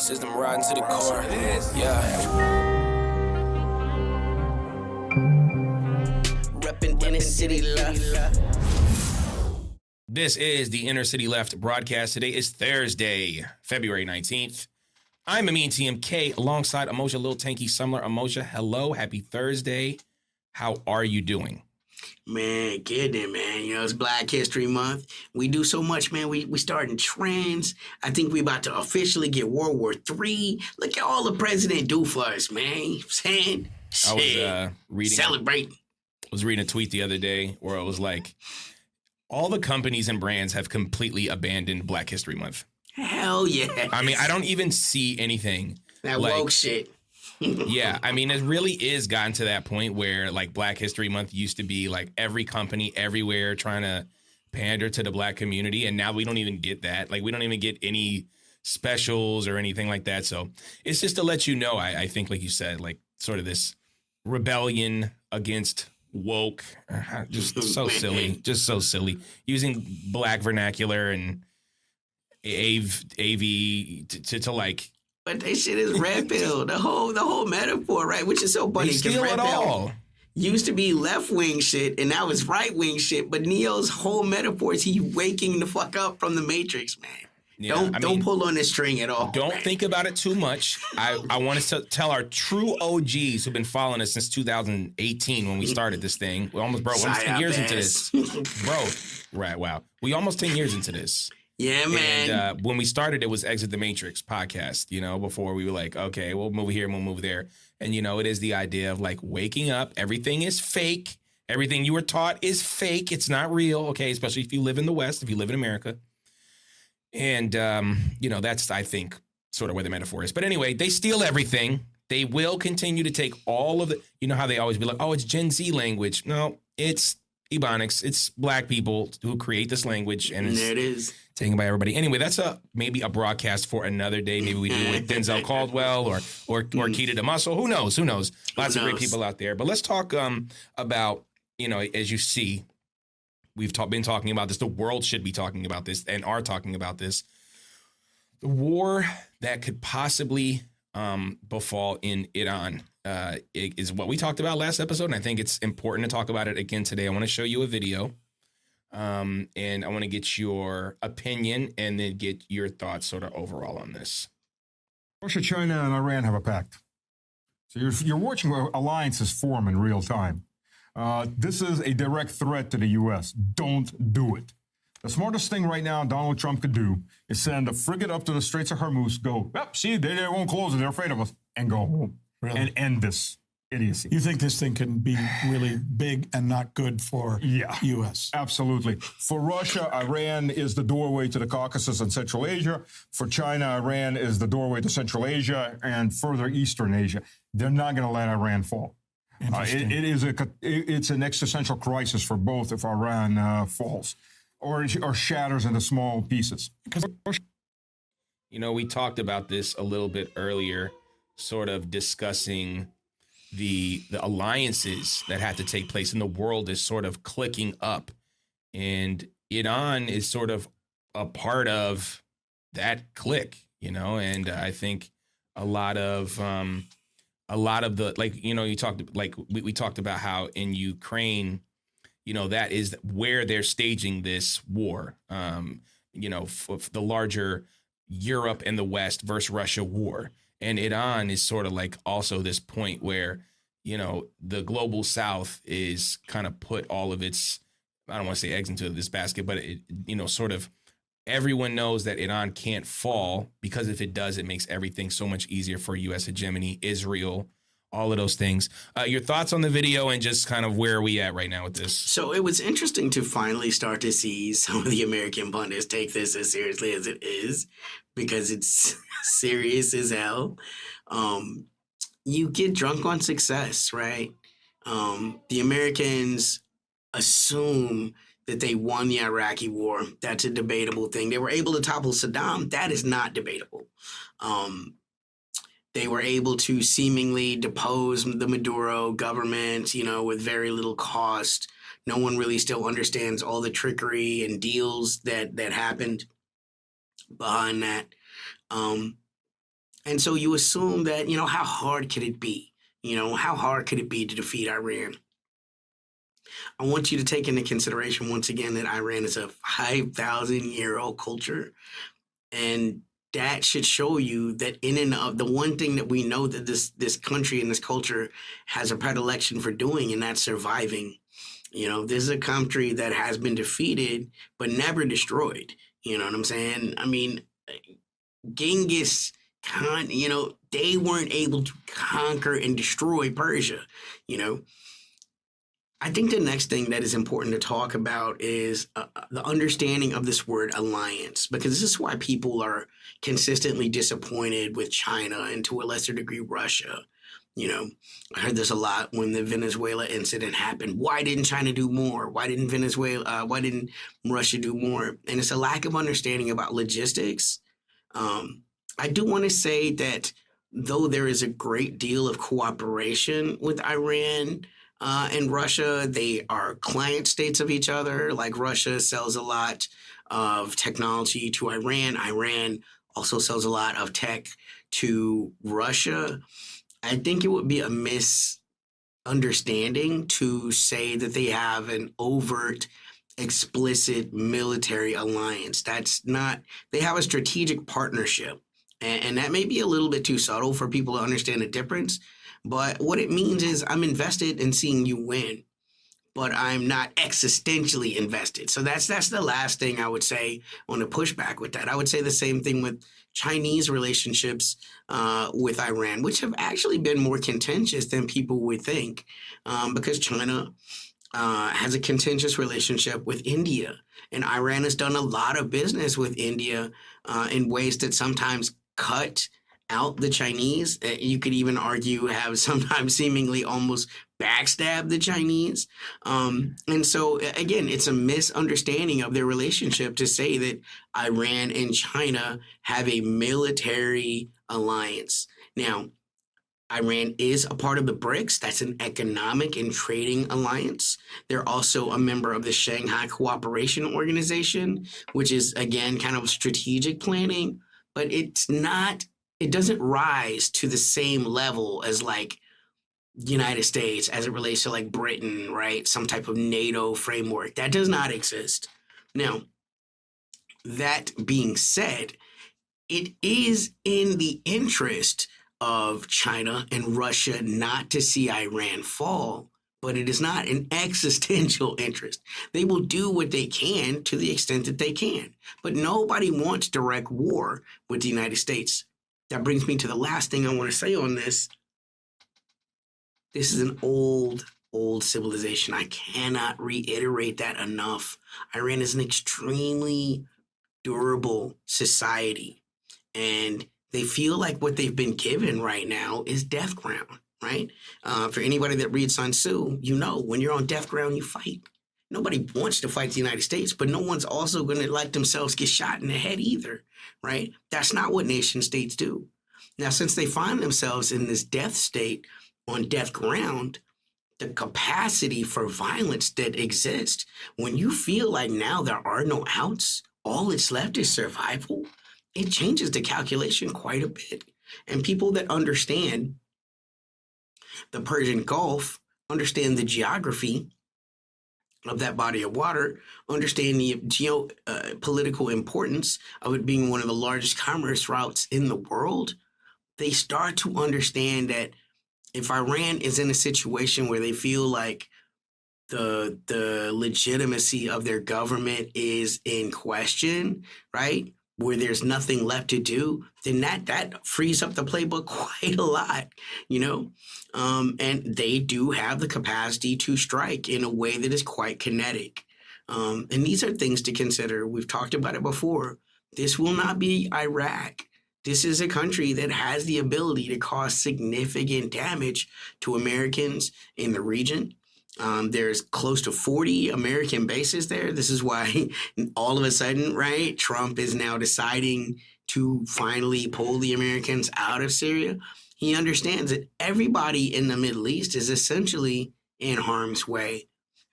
System riding to the core. Yeah. Reppin' inner city left. This is the Inner City Left broadcast. Today is Thursday, February 19th. I'm Amin TMK alongside Amoja, Lil Tanky Sumler. Amoja, hello, happy Thursday. How are you doing? Man, kidding, man. You know, it's Black History Month. We do so much, man. We starting trends. I think we about to officially get World War III. Look at all the president do for us, man. You know what I'm saying? I was Celebrating. I was reading a tweet the other day where it was like, all the companies and brands have completely abandoned Black History Month. Hell yeah. I mean, I don't even see anything. That like, woke shit. Yeah, I mean, it really is gotten to that point where like Black History Month used to be like every company everywhere trying to pander to the Black community. And now we don't even get that. Like, we don't even get any specials or anything like that. So it's just to let you know, I think, like you said, like sort of this rebellion against woke, just so silly, just so silly, using Black vernacular and AV to like. But that shit is red pill. The whole metaphor, right? Which is so funny. They steal it all. Used to be left wing shit, and now it's right wing shit. But Neo's whole metaphor is he waking the fuck up from the Matrix, man. Yeah, don't pull on this string at all. Don't think about it too much. I want to tell our true OGs who've been following us since 2018 when we started this thing. We almost 10 years into this, bro. Right? Wow, we almost 10 years into this. Yeah, man. And when we started, it was Exit the Matrix podcast, you know, before we were like, okay, we'll move here and we'll move there. And, you know, it is the idea of like waking up. Everything is fake. Everything you were taught is fake. It's not real. Okay. Especially if you live in the West, if you live in America. And, you know, that's, I think, sort of where the metaphor is. But anyway, they steal everything. They will continue to take all of the, you know how they always be like, oh, it's Gen Z language. No, it's Ebonics. It's Black people who create this language. And there it is. Taken by everybody. Anyway, that's maybe a broadcast for another day. Maybe we do it with Denzel Caldwell or Keita DeMusso. Who knows? Lots of great people out there. But let's talk about, you know, as you see, we've been talking about this. The world should be talking about this and are talking about this. The war that could possibly befall in Iran is what we talked about last episode. And I think it's important to talk about it again today. I want to show you a video. And I want to get your opinion and then get your thoughts sort of overall on this. Russia, China, and Iran have a pact. So you're watching alliances form in real time. This is a direct threat to the U.S. Don't do it. The smartest thing right now Donald Trump could do is send a frigate up to the Straits of Hormuz, go, yep, see, they won't close it, they're afraid of us, and go home. Really? And end this idiocy. You think this thing can be really big and not good for U.S.? Absolutely. For Russia, Iran is the doorway to the Caucasus and Central Asia. For China, Iran is the doorway to Central Asia and further Eastern Asia. They're not going to let Iran fall. It's an existential crisis for both if Iran falls or shatters into small pieces. You know, we talked about this a little bit earlier, sort of discussing the alliances that had to take place, and the world is sort of clicking up, and Iran is sort of a part of that click, you know. And I think a lot of the, like, you know, you talked, like we talked about how in Ukraine, you know, that is where they're staging this war, you know, for the larger Europe and the West versus Russia war. And Iran is sort of like also this point where, you know, the global South is kind of put all of its, I don't want to say eggs into this basket, but, it, you know, sort of everyone knows that Iran can't fall, because if it does, it makes everything so much easier for U.S. hegemony, Israel, all of those things. Your thoughts on the video and just kind of where are we at right now with this? So it was interesting to finally start to see some of the American pundits take this as seriously as it is, because it's serious as hell. You get drunk on success, right? The Americans assume that they won the Iraqi war. That's a debatable thing. They were able to topple Saddam. That is not debatable. They were able to seemingly depose the Maduro government, you know, with very little cost. No one really still understands all the trickery and deals that happened behind that. And so you assume that, how hard could it be? How hard could it be to defeat Iran? I want you to take into consideration once again that Iran is a 5,000-year-old culture. And that should show you that in and of the one thing that we know that this country and this culture has a predilection for doing, and that's surviving. This is a country that has been defeated but never destroyed. You know what I'm saying? I mean, Genghis Khan, they weren't able to conquer and destroy Persia. I think the next thing that is important to talk about is the understanding of this word alliance, because this is why people are consistently disappointed with China and to a lesser degree Russia. I heard this a lot when the Venezuela incident happened. Why didn't China do more? Why didn't Russia do more? And it's a lack of understanding about logistics. I do want to say that though there is a great deal of cooperation with Iran and Russia, they are client states of each other. Like Russia sells a lot of technology to Iran. Iran also sells a lot of tech to Russia. I think it would be a misunderstanding to say that they have an overt, explicit military alliance. That's not, they have a strategic partnership. And that may be a little bit too subtle for people to understand the difference. But what it means is I'm invested in seeing you win, but I'm not existentially invested. So that's the last thing I would say on the pushback with that. I would say the same thing with Chinese relationships with Iran, which have actually been more contentious than people would think, because China has a contentious relationship with India. And Iran has done a lot of business with India in ways that sometimes cut out the Chinese. You could even argue have sometimes seemingly almost backstab the Chinese. And so, again, it's a misunderstanding of their relationship to say that Iran and China have a military alliance. Now, Iran is a part of the BRICS. That's an economic and trading alliance. They're also a member of the Shanghai Cooperation Organization, which is, again, kind of strategic planning, but it doesn't rise to the same level as like United States as it relates to like Britain, right? Some type of NATO framework. That does not exist. Now, that being said, it is in the interest of China and Russia not to see Iran fall, but it is not an existential interest. They will do what they can to the extent that they can, but nobody wants direct war with the United States. That brings me to the last thing I want to say on this. This is an old civilization. I cannot reiterate that enough. Iran is an extremely durable society, and they feel like what they've been given right now is death ground, right? For anybody that reads Sun Tzu, when you're on death ground, you fight. Nobody wants to fight the United States, but no one's also going to let themselves get shot in the head either, right? That's not what nation states do. Now, since they find themselves in this death state on death ground, the capacity for violence that exists, when you feel like now there are no outs, all that's left is survival, it changes the calculation quite a bit. And people that understand the Persian Gulf, understand the geography of that body of water, understand the geopolitical importance of it being one of the largest commerce routes in the world, they start to understand that if Iran is in a situation where they feel like the legitimacy of their government is in question, right? Where there's nothing left to do, then that frees up the playbook quite a lot, and they do have the capacity to strike in a way that is quite kinetic. And these are things to consider. We've talked about it before. This will not be Iraq. This is a country that has the ability to cause significant damage to Americans in the region. There's close to 40 American bases there. This is why all of a sudden, right, Trump is now deciding to finally pull the Americans out of Syria. He understands that everybody in the Middle East is essentially in harm's way.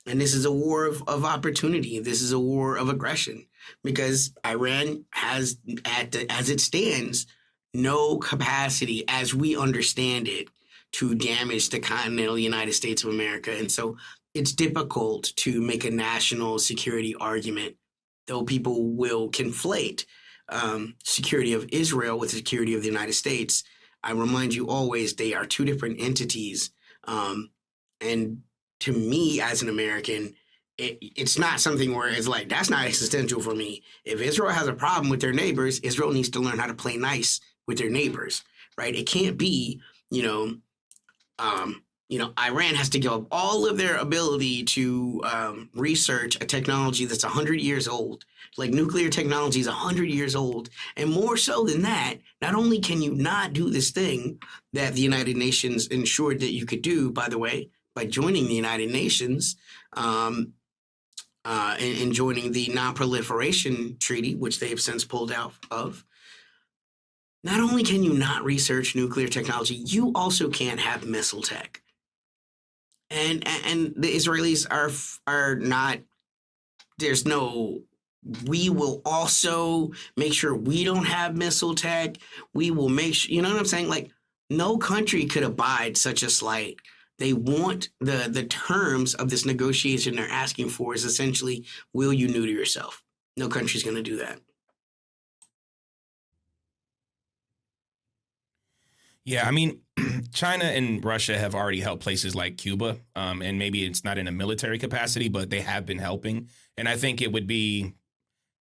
And this is a war of opportunity. This is a war of aggression because Iran has, as it stands, no capacity as we understand it to damage the continental United States of America. And so it's difficult to make a national security argument, though people will conflate security of Israel with the security of the United States. I remind you always they are two different entities. And to me, as an American, it's not something where it's like, that's not existential for me. If Israel has a problem with their neighbors, Israel needs to learn how to play nice with their neighbors, right? It can't be, Iran has to give up all of their ability to research a technology that's 100 years old. Like nuclear technology is 100 years old. And more so than that, not only can you not do this thing that the United Nations ensured that you could do, by the way, by joining the United Nations and joining the Non-Proliferation Treaty, which they have since pulled out of, not only can you not research nuclear technology, you also can't have missile tech. And the Israelis are not, there's no, we will also make sure we don't have missile tech. We will make sure, you know what I'm saying? Like, no country could abide such a slight. They want the terms of this negotiation they're asking for is essentially, will you neuter yourself? No country's going to do that. Yeah, I mean, China and Russia have already helped places like Cuba, and maybe it's not in a military capacity, but they have been helping. And I think it would be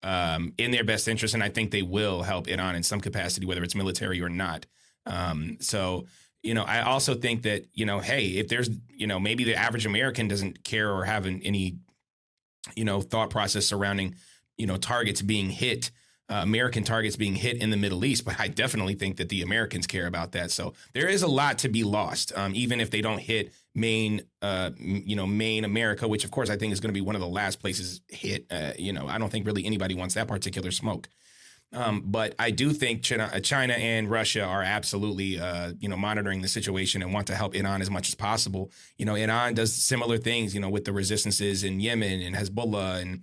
in their best interest, and I think they will help Iran in some capacity, whether it's military or not. I also think that, hey, if there's, maybe the average American doesn't care or have any, thought process surrounding, targets being hit. American targets being hit in the Middle East, but I definitely think that the Americans care about that. So there is a lot to be lost, even if they don't hit main America, which of course I think is going to be one of the last places hit. I don't think really anybody wants that particular smoke. But I do think China and Russia are absolutely, monitoring the situation and want to help Iran as much as possible. Iran does similar things, with the resistances in Yemen and Hezbollah and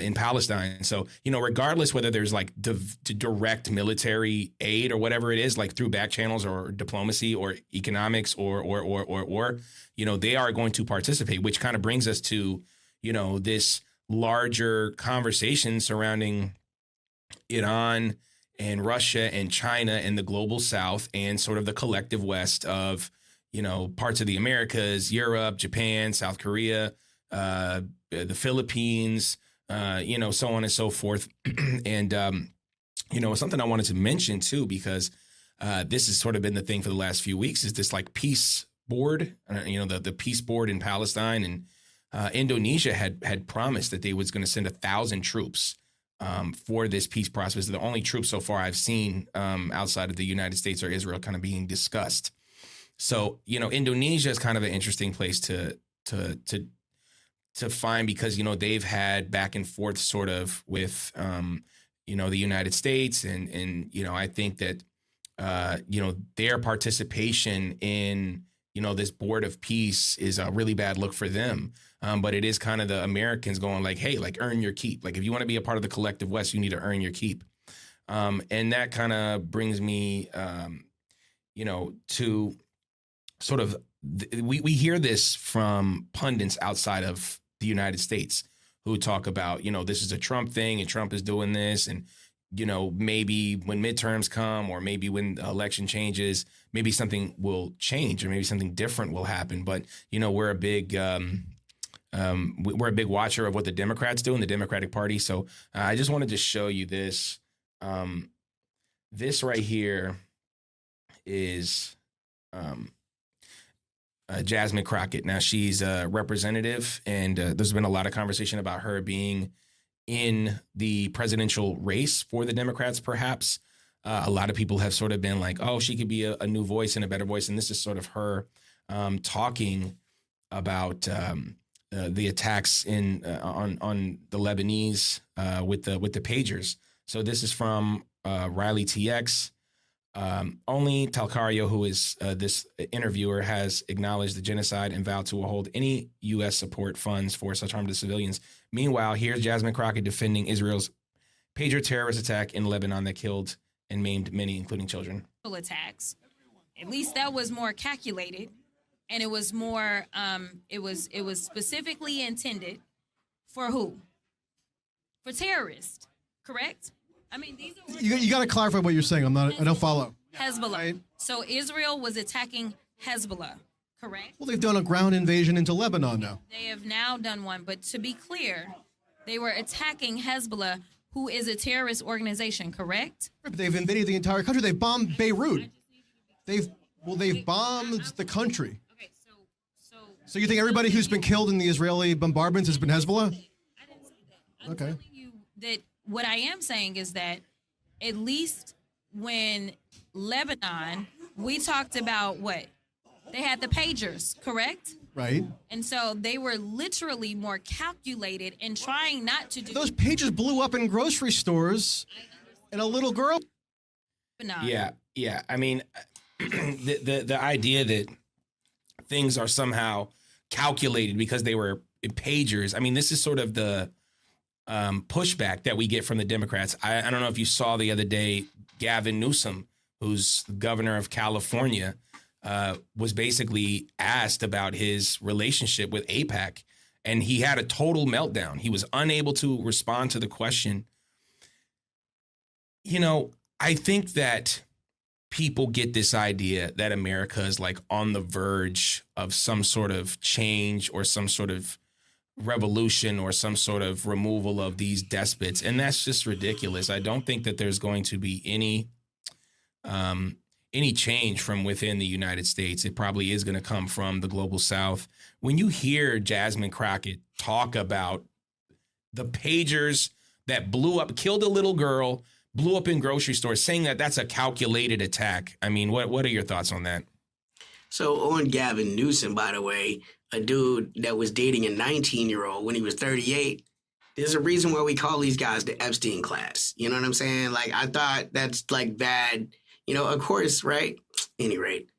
in Palestine. So, regardless whether there's like direct military aid or whatever it is, like through back channels or diplomacy or economics or they are going to participate, which kind of brings us to, this larger conversation surrounding Iran and Russia and China and the global South and sort of the collective West of, parts of the Americas, Europe, Japan, South Korea, the Philippines, so on and so forth. And, something I wanted to mention too, because this has sort of been the thing for the last few weeks, is this like peace board, the peace board in Palestine. And Indonesia had promised that they was going to send 1,000 troops for this peace process. The only troops so far I've seen outside of the United States or Israel kind of being discussed. So, Indonesia is kind of an interesting place to find, because, they've had back and forth sort of with, the United States. And I think that, their participation in, this board of peace is a really bad look for them. But it is kind of the Americans going like, hey, like earn your keep. Like if you want to be a part of the collective West, you need to earn your keep. And that kind of brings me, to sort of, we hear this from pundits outside of the United States who talk about, this is a Trump thing and Trump is doing this. And, maybe when midterms come or maybe when the election changes, maybe something will change or maybe something different will happen. But, we're a big watcher of what the Democrats do in the Democratic Party. So I just wanted to show you this. This right here is Jasmine Crockett. Now, she's a representative, and there's been a lot of conversation about her being in the presidential race for the Democrats, perhaps. A lot of people have sort of been like, oh, she could be a new voice and a better voice. And this is sort of her talking about the attacks on the Lebanese with the pagers. So this is from Riley TX. Only Talcario, who is this interviewer, has acknowledged the genocide and vowed to withhold any U.S. support funds for such harm to civilians. Meanwhile, here's Jasmine Crockett defending Israel's pager terrorist attack in Lebanon that killed and maimed many, including children. Attacks. At least that was more calculated, and it was more. It was specifically intended for who? For terrorists, correct? I mean, these are You got to clarify what you're saying. I don't follow. Hezbollah. Right. So Israel was attacking Hezbollah, correct? Well, they've done a ground invasion into Lebanon now. They have now done one, but to be clear, they were attacking Hezbollah, who is a terrorist organization, correct? But they've invaded the entire country. They've bombed Beirut. They've bombed the country. Okay, So you think everybody who's been killed in the Israeli bombardments has been Hezbollah? I didn't say that. I'm telling you that what I am saying is that at least when Lebanon, we talked about what? They had the pagers, correct? Right. And so they were literally more calculated in trying not to do Those pages blew up in grocery stores, and a little girl. Lebanon. Yeah. I mean, the idea that things are somehow calculated because they were pagers. I mean, this is sort of the pushback that we get from the Democrats. I don't know if you saw the other day, Gavin Newsom, who's governor of California, was basically asked about his relationship with AIPAC, and he had a total meltdown. He was unable to respond to the question. You know, I think that people get this idea that America is like on the verge of some sort of change or some sort of revolution or some sort of removal of these despots. And that's just ridiculous. I don't think that there's going to be any change from within the United States. It probably is going to come from the global South. When you hear Jasmine Crockett talk about the pagers that blew up, killed a little girl, blew up in grocery stores, saying that that's a calculated attack. I mean, what are your thoughts on that? So on Gavin Newsom, by the way, a dude that was dating a 19-year-old when he was 38, there's a reason why we call these guys the Epstein class. You know what I'm saying? Like, I thought that's like bad. You know, of course, right? Any rate,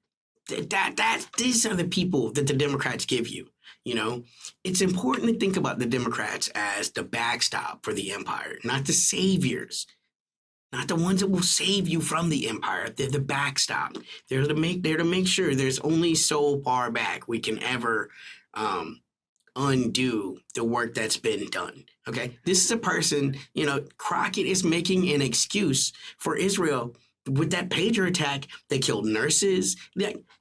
these are the people that the Democrats give you. You know, it's important to think about the Democrats as the backstop for the empire, not the saviors. Not the ones that will save you from the empire. They're the backstop. They're to make sure there's only so far back we can ever undo the work that's been done. Okay, this is a person. You know, Crockett is making an excuse for Israel with that pager attack. They killed nurses.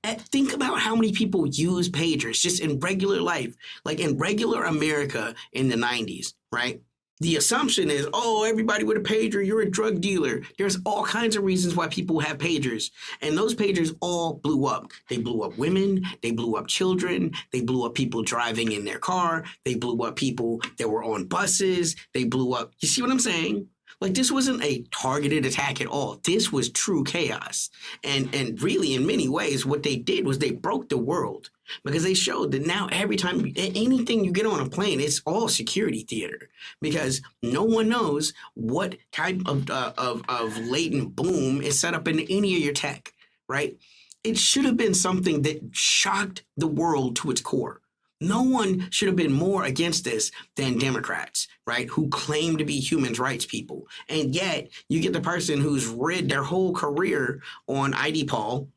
Think about how many people use pagers just in regular life, like in regular America in the 90s, right? The assumption is, oh, everybody with a pager, you're a drug dealer. There's all kinds of reasons why people have pagers. And those pagers all blew up. They blew up women. They blew up children. They blew up people driving in their car. They blew up people that were on buses. They blew up. You see what I'm saying? Like, this wasn't a targeted attack at all. This was true chaos. And really, in many ways, what they did was they broke the world, because they showed that now every time anything you get on a plane, it's all security theater, because no one knows what type of latent boom is set up in any of your tech, right? It should have been something that shocked the world to its core. No one should have been more against this than Democrats, right, who claim to be human rights people. And yet you get the person who's rid their whole career on ID Paul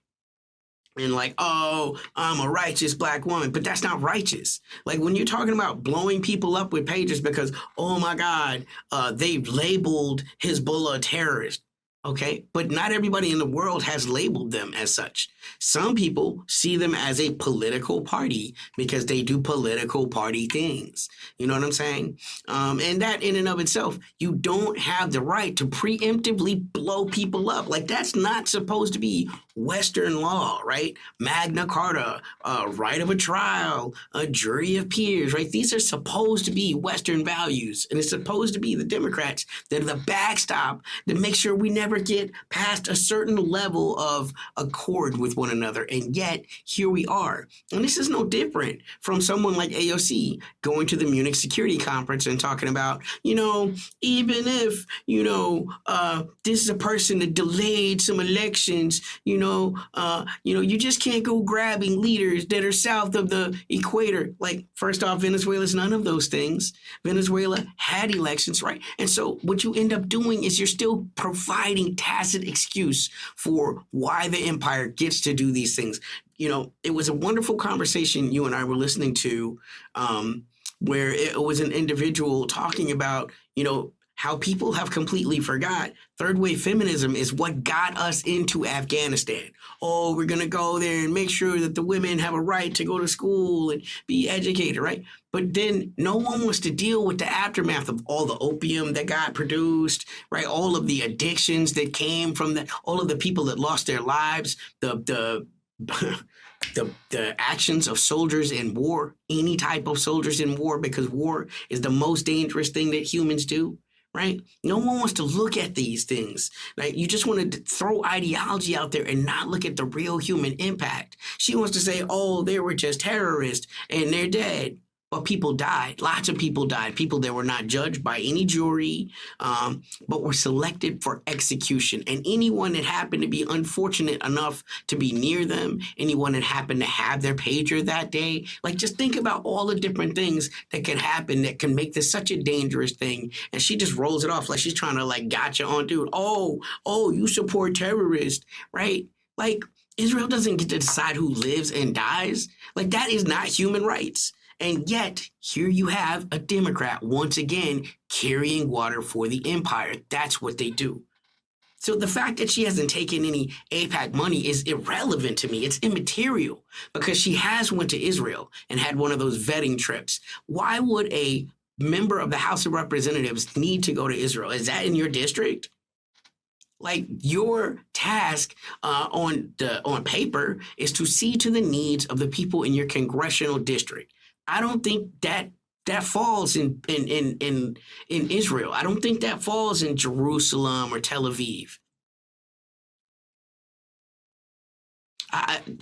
and like, oh, I'm a righteous black woman. But that's not righteous. Like, when you're talking about blowing people up with pages because, oh, my God, they've labeled Hezbollah a terrorist. Okay, but not everybody in the world has labeled them as such. Some people see them as a political party because they do political party things. You know what I'm saying? And that in and of itself, you don't have the right to preemptively blow people up. Like, that's not supposed to be Western law, right? Magna Carta, right of a trial, a jury of peers, right? These are supposed to be Western values. And it's supposed to be the Democrats that are the backstop that make sure we never get past a certain level of accord with one another. And yet, here we are. And this is no different from someone like AOC going to the Munich Security Conference and talking about, even if, this is a person that delayed some elections, you just can't go grabbing leaders that are south of the equator. Like, first off, Venezuela's none of those things. Venezuela had elections, right? And so what you end up doing is you're still providing making tacit excuse for why the empire gets to do these things. You know, it was a wonderful conversation you and I were listening to, where it was an individual talking about, you know, how people have completely forgot third wave feminism is what got us into Afghanistan. Oh, we're going to go there and make sure that the women have a right to go to school and be educated, right? But then no one wants to deal with the aftermath of all the opium that got produced, right? All of the addictions that came from that, all of the people that lost their lives, the actions of soldiers in war, any type of soldiers in war, because war is the most dangerous thing that humans do. Right? No one wants to look at these things. Like, you just want to throw ideology out there and not look at the real human impact. She wants to say, oh, they were just terrorists and they're dead. But people died. Lots of people died. People that were not judged by any jury, but were selected for execution. And anyone that happened to be unfortunate enough to be near them, anyone that happened to have their pager that day, like, just think about all the different things that can happen that can make this such a dangerous thing. And she just rolls it off like she's trying to, like, gotcha on, dude. Oh, you support terrorists, right? Like, Israel doesn't get to decide who lives and dies. Like, that is not human rights. And yet, here you have a Democrat, once again, carrying water for the empire. That's what they do. So the fact that she hasn't taken any AIPAC money is irrelevant to me. It's immaterial, because she has went to Israel and had one of those vetting trips. Why would a member of the House of Representatives need to go to Israel? Is that in your district? Like, your task on paper is to see to the needs of the people in your congressional district. I don't think that falls in Israel. I don't think that falls in Jerusalem or Tel Aviv.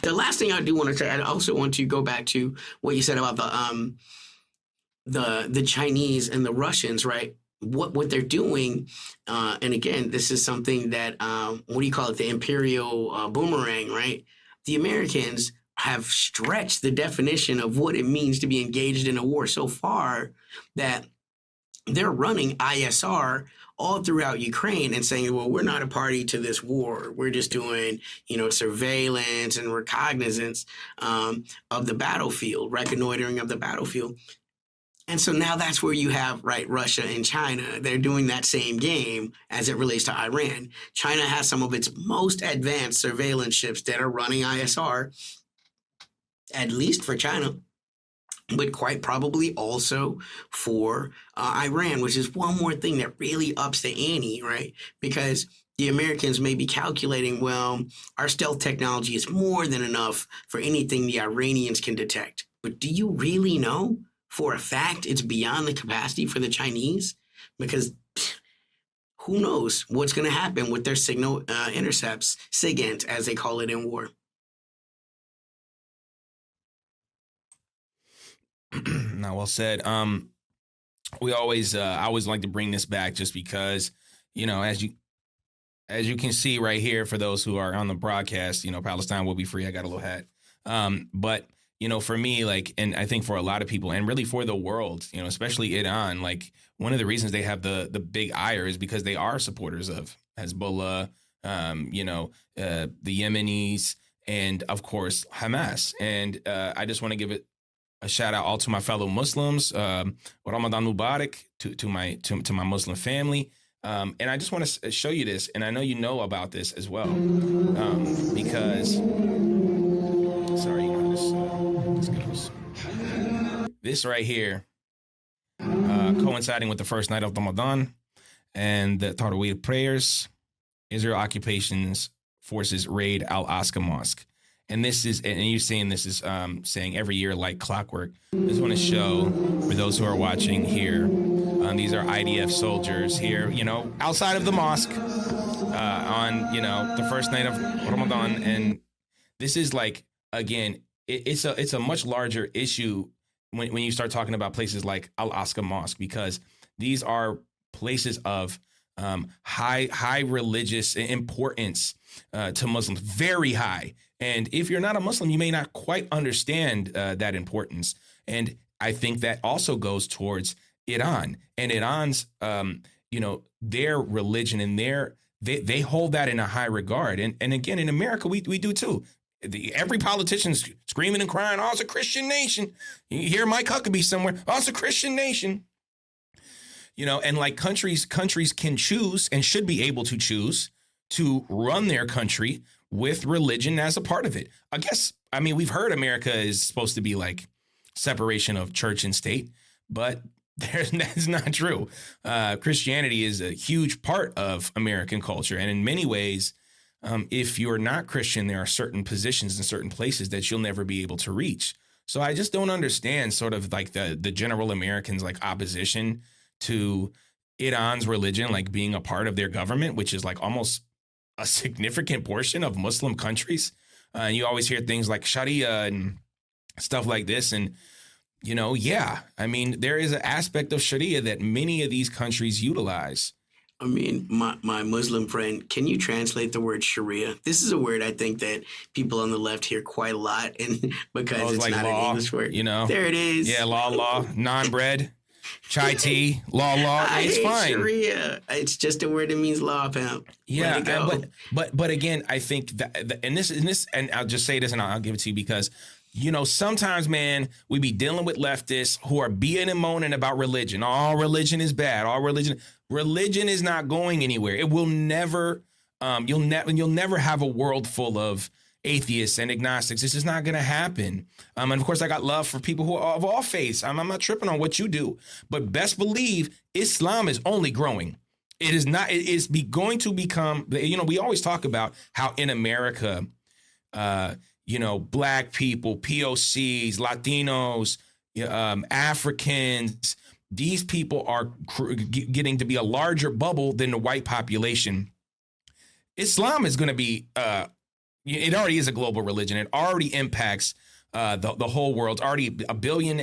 The last thing I do want to say, I also want to go back to what you said about the Chinese and the Russians, right? What they're doing, and again, this is something that what do you call it? The imperial boomerang, right? The Americans have stretched the definition of what it means to be engaged in a war so far that they're running ISR all throughout Ukraine and saying, well, we're not a party to this war. We're just doing, surveillance and reconnaissance of the battlefield, reconnoitering of the battlefield. And so now that's where you have, right, Russia and China. They're doing that same game as it relates to Iran. China has some of its most advanced surveillance ships that are running ISR, at least for China, but quite probably also for Iran, which is one more thing that really ups the ante, right? Because the Americans may be calculating, well, our stealth technology is more than enough for anything the Iranians can detect. But do you really know for a fact it's beyond the capacity for the Chinese? Because who knows what's going to happen with their signal intercepts, SIGINT, as they call it in war. No, well said. We always, I always like to bring this back just because, as you can see right here, for those who are on the broadcast, Palestine will be free. I got a little hat. But for me, like, and I think for a lot of people, and really for the world, especially Iran, like, one of the reasons they have the big ire is because they are supporters of Hezbollah, the Yemenis, and of course Hamas. And I just want to give it a shout out all to my fellow Muslims. Ramadan Mubarak to my Muslim family. And I just want to show you this, and I know you know about this as well, because sorry, this goes. This right here, coinciding with the first night of Ramadan and the Tarawih prayers, Israel occupations forces raid Al-Aqsa Mosque. And this is, and you're saying this is saying every year like clockwork. I just want to show for those who are watching here, these are IDF soldiers here, outside of the mosque on, the first night of Ramadan. And this is like, again, it's a much larger issue when you start talking about places like Al-Aqsa Mosque, because these are places of high religious importance to Muslims, very high. And if you're not a Muslim, you may not quite understand that importance. And I think that also goes towards Iran and Iran's, their religion and they hold that in a high regard. And again, in America, we do too. Every politician's screaming and crying, oh, it's a Christian nation. You hear Mike Huckabee somewhere, oh, it's a Christian nation. And like countries can choose and should be able to choose to run their country with religion as a part of it. We've heard America is supposed to be like separation of church and state, but that's not true. Christianity is a huge part of American culture. And in many ways, if you're not Christian, there are certain positions in certain places that you'll never be able to reach. So I just don't understand sort of like the general Americans like opposition to Iran's religion, like being a part of their government, which is like almost a significant portion of Muslim countries. You always hear things like Sharia and stuff like this. And, there is an aspect of Sharia that many of these countries utilize. I mean, my Muslim friend, can you translate the word Sharia? This is a word I think that people on the left hear quite a lot, and because it's like not law, an English word. There it is. Yeah, law, non-bread, chai tea, law. It's fine. Sharia. It's just a word that means law, pimp. Yeah, but again, I think that and this, and I'll just say this, and I'll give it to you because. Sometimes, man, we be dealing with leftists who are being and moaning about religion. All religion is bad. All religion is not going anywhere. It will never, you'll never have a world full of atheists and agnostics. This is not going to happen. And of course, I got love for people who are of all faiths. I'm not tripping on what you do, but best believe Islam is only growing. It is not. It is going to become. We always talk about how in America. Black people, POCs, Latinos, Africans, these people are getting to be a larger bubble than the white population. Islam is going to be, it already is a global religion. It already impacts the whole world, already 1.5 billion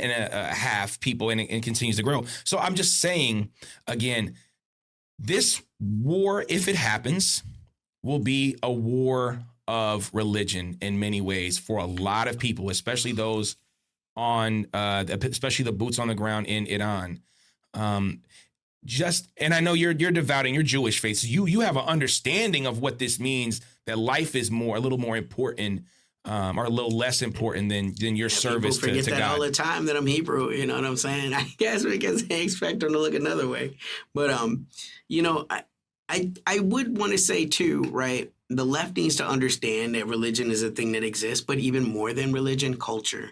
people, and it continues to grow. So I'm just saying, again, this war, if it happens, will be a war of religion in many ways for a lot of people, especially those especially the boots on the ground in Iran. And I know you're devout and you're Jewish faith, so you have an understanding of what this means, that life is a little more important, or a little less important than your service to God. People forget that all the time that I'm Hebrew. You know what I'm saying? I guess because they expect them to look another way. But I would want to say too, right? The left needs to understand that religion is a thing that exists, but even more than religion, culture.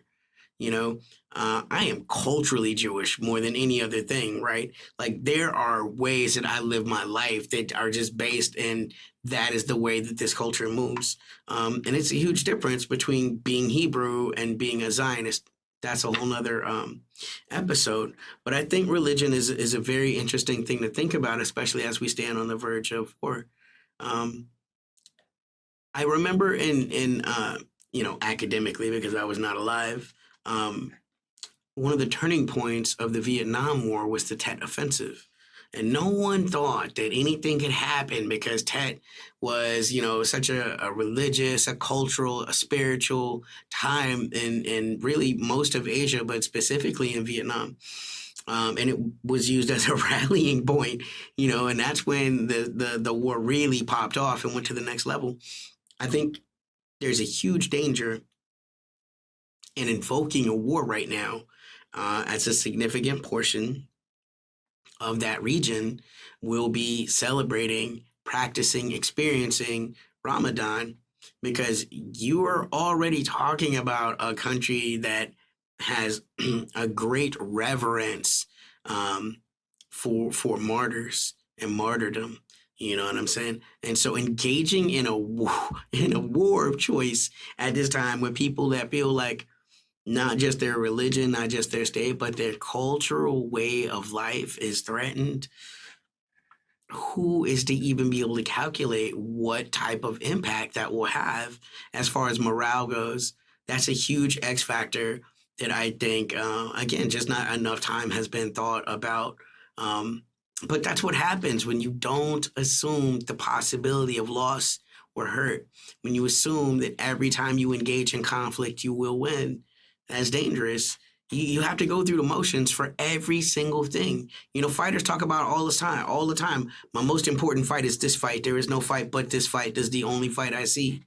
I am culturally Jewish more than any other thing, right? Like there are ways that I live my life that are just based in that is the way that this culture moves. And it's a huge difference between being Hebrew and being a Zionist. That's a whole nother episode. But I think religion is a very interesting thing to think about, especially as we stand on the verge of war. I remember in academically, because I was not alive, one of the turning points of the Vietnam War was the Tet Offensive. And no one thought that anything could happen because Tet was, such a religious, a cultural, a spiritual time in really most of Asia, but specifically in Vietnam. And it was used as a rallying point, and that's when the war really popped off and went to the next level. I think there's a huge danger in invoking a war right now, as a significant portion of that region will be celebrating, practicing, experiencing Ramadan, because you are already talking about a country that has a great reverence for martyrs and martyrdom. You know what I'm saying? And so engaging in a war of choice at this time with people that feel like not just their religion, not just their state, but their cultural way of life is threatened. Who is to even be able to calculate what type of impact that will have as far as morale goes? That's a huge X factor that I think, again, just not enough time has been thought about. But that's what happens when you don't assume the possibility of loss or hurt. When you assume that every time you engage in conflict, you will win. That's dangerous. You have to go through the motions for every single thing. You know, fighters talk about all the time. My most important fight is this fight. There is no fight but this fight. This is the only fight I see.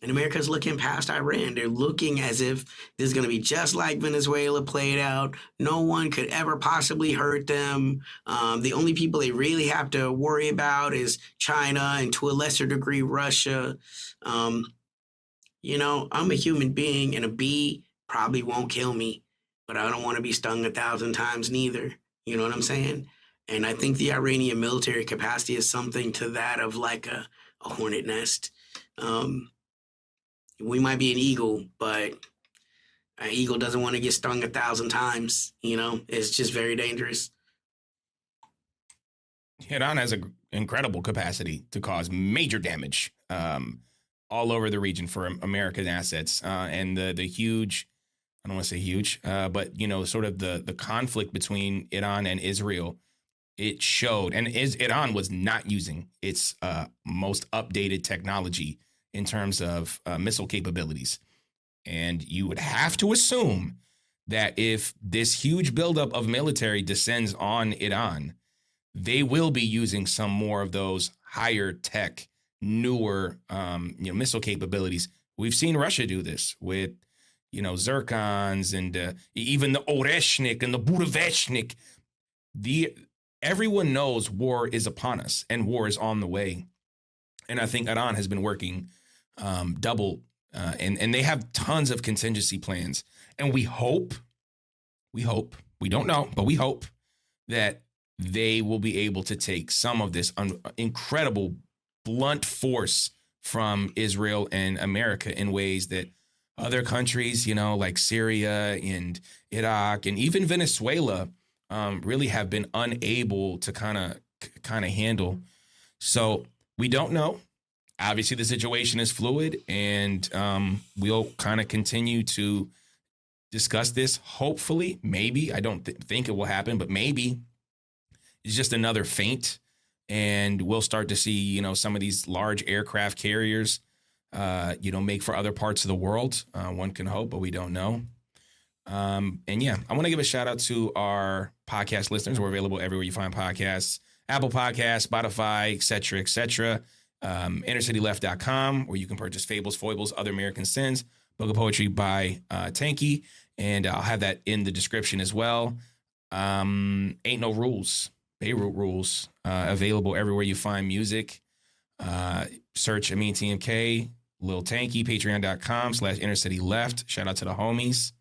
And America's looking past Iran. They're looking as if this is going to be just like Venezuela played out. No one could ever possibly hurt them. The only people they really have to worry about is China and to a lesser degree, Russia. You know, I'm a human being and a bee probably won't kill me, but I don't want to be stung 1,000 times neither. You know what I'm saying? And I think the Iranian military capacity is something to that of like a hornet nest. We might be an eagle, but an eagle doesn't want to get stung 1,000 times. You know, it's just very dangerous. Iran has an incredible capacity to cause major damage all over the region for American assets. And the huge, I don't want to say huge, but, you know, sort of the conflict between Iran and Israel, it showed. And Iran was not using its most updated technology in terms of missile capabilities. And you would have to assume that if this huge buildup of military descends on Iran, they will be using some more of those higher tech, newer missile capabilities. We've seen Russia do this with, you know, Zircons and even the Oreshnik and the Bureveshnik. Everyone knows war is upon us and war is on the way. And I think Iran has been working double, and they have tons of contingency plans. And we hope, we don't know, but we hope that they will be able to take some of this incredible blunt force from Israel and America in ways that other countries, you know, like Syria and Iraq and even Venezuela really have been unable to kind of handle. So we don't know. Obviously, the situation is fluid, and we'll kind of continue to discuss this. Hopefully, maybe, I don't think it will happen, but maybe it's just another feint, and we'll start to see, you know, some of these large aircraft carriers, make for other parts of the world. One can hope, but we don't know. And yeah, I want to give a shout out to our podcast listeners. We're available everywhere you find podcasts, Apple Podcasts, Spotify, et cetera. InnerCityLeft.com, where you can purchase Fables, Foibles, Other American Sins, Book of Poetry by Tanky, and I'll have that in the description as well. Ain't No Rules, Beirut Rules, available everywhere you find music. Search Amin TMK, Lil Tanky, patreon.com/InnerCityLeft. Shout out to the homies.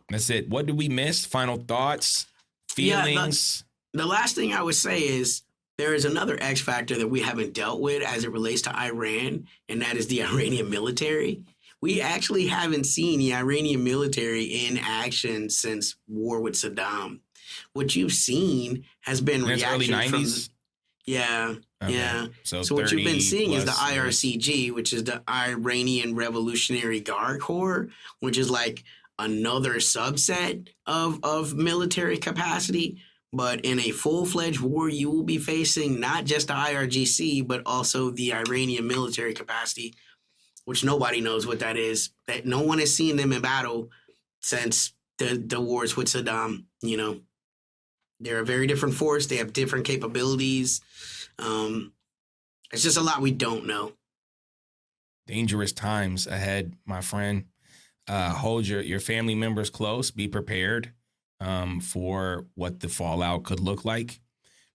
That's it. What did we miss? Final thoughts, feelings? Yeah, the last thing I would say is there is another X factor that we haven't dealt with as it relates to Iran, and that is the Iranian military. We actually haven't seen the Iranian military in action since war with Saddam. What you've seen has been reaction early 90s? Yeah. Okay. Yeah. So what you've been seeing is the plus, IRCG, which is the Iranian Revolutionary Guard Corps, which is like another subset of military capacity. But in a full-fledged war, you will be facing not just the IRGC, but also the Iranian military capacity, which nobody knows what that is. That no one has seen them in battle since the wars with Saddam. You know, they're a very different force. They have different capabilities. It's just a lot we don't know. Dangerous times ahead, my friend. Hold your family members close. Be prepared for what the fallout could look like.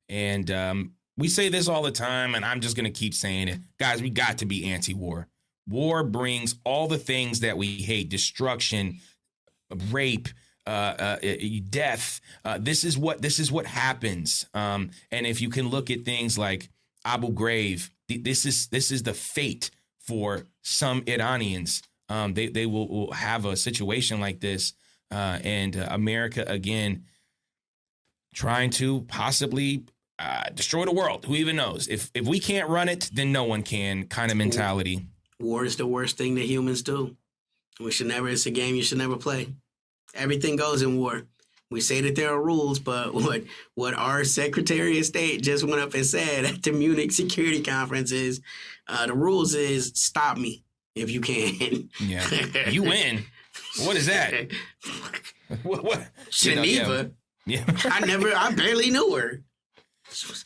And we say this all the time, and I'm just going to keep saying it. Guys, we got to be anti-war. War brings all the things that we hate: destruction, rape, death. This is what happens. And if you can look at things like Abu Ghraib, this is the fate for some Iranians. They will have a situation like this, and America again trying to possibly destroy the world. Who even knows? If we can't run it, then no one can. Kind of mentality. War is the worst thing that humans do. It's a game you should never play. Everything goes in war. We say that there are rules, but what our Secretary of State just went up and said at the Munich Security Conference is the rules is stop me if you can. Yeah, you win. What is that? What? Geneva. Yeah. I barely knew her.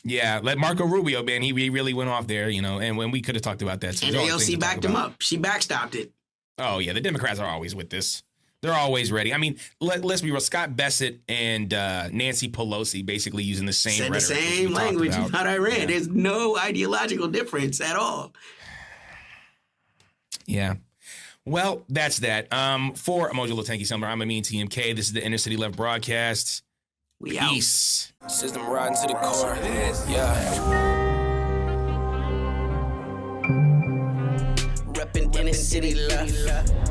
Yeah, let Marco Rubio, man, he really went off there, you know, and when we could have talked about that. So And there's always things AOC to talk backed him about. up. She backstopped it. Oh, yeah, the Democrats are always with this. They're always ready. I mean, let's be real. Scott Bassett and Nancy Pelosi basically using the same Said the rhetoric, which we same talked language about. about Iran. Yeah. There's no ideological difference at all. Yeah. Well, that's that. For Amoja Latenki Summer, I'm Amin TMK. This is the Inner City Left broadcast. We out. Peace. System riding to the core. Yeah. Reppin' inner city left.